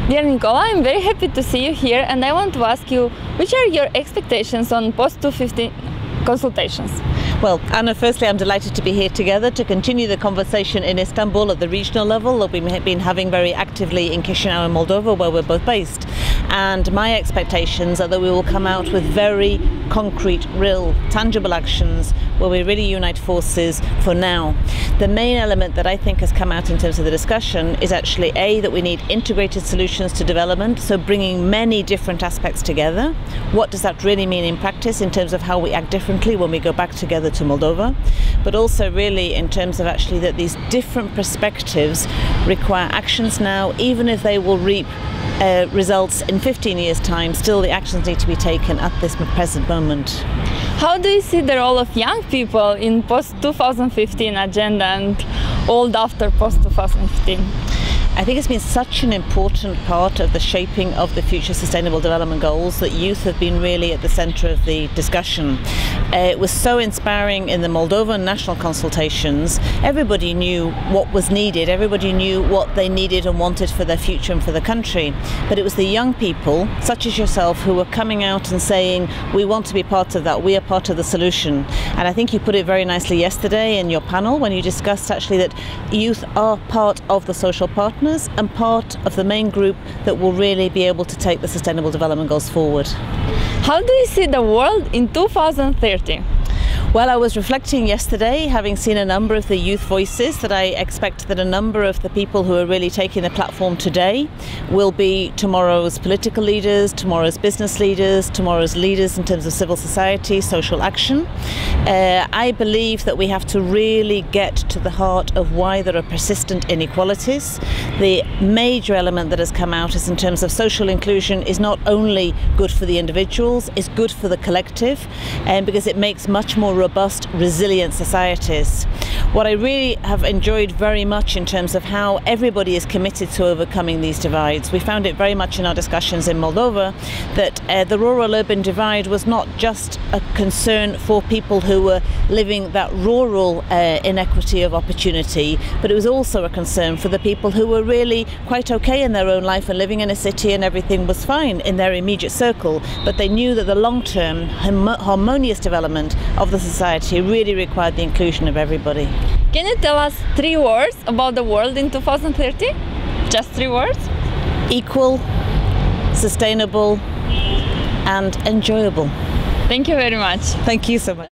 Dear Nicola, I'm very happy to see you here, and I want to ask you, which are your expectations on post-2015 consultations? Well, Anna, firstly, I'm delighted to be here together to continue the conversation in Istanbul at the regional level that we've been having very actively in Chisinau in Moldova, where we're both based. And my expectations are that we will come out with very concrete, real, tangible actions where we really unite forces for now. The main element that I think has come out in terms of the discussion is actually that we need integrated solutions to development, so bringing many different aspects together. What does that really mean in practice in terms of how we act differently when we go back together to Moldova? But also really in terms of actually that these different perspectives require actions now, even if they will reap results in 15 years' time, still the actions need to be taken at this present moment. How do you see the role of young people in post-2015 agenda and old after post-2015? I think it's been such an important part of the shaping of the future Sustainable Development Goals that youth have been really at the centre of the discussion. It was so inspiring in the Moldovan national consultations. Everybody knew what was needed, everybody knew what they needed and wanted for their future and for the country. But it was the young people, such as yourself, who were coming out and saying, we want to be part of that, we are part of the solution. And I think you put it very nicely yesterday in your panel when you discussed actually that youth are part of the social partner and part of the main group that will really be able to take the Sustainable Development Goals forward. How do you see the world in 2030? Well, I was reflecting yesterday, having seen a number of the youth voices, that I expect that a number of the people who are really taking the platform today will be tomorrow's political leaders, tomorrow's business leaders, tomorrow's leaders in terms of civil society, social action. I believe that we have to really get to the heart of why there are persistent inequalities. The major element that has come out is in terms of social inclusion is not only good for the individuals, it's good for the collective, because it makes much more robust, resilient societies. What I really have enjoyed very much in terms of how everybody is committed to overcoming these divides. We found it very much in our discussions in Moldova that the rural-urban divide was not just a concern for people who were living that rural inequity of opportunity, but it was also a concern for the people who were really quite okay in their own life and living in a city and everything was fine in their immediate circle, but they knew that the long-term harmonious development of the society really required the inclusion of everybody. Can you tell us 3 words about the world in 2030? Just 3 words? Equal, sustainable, and enjoyable. Thank you very much. Thank you so much.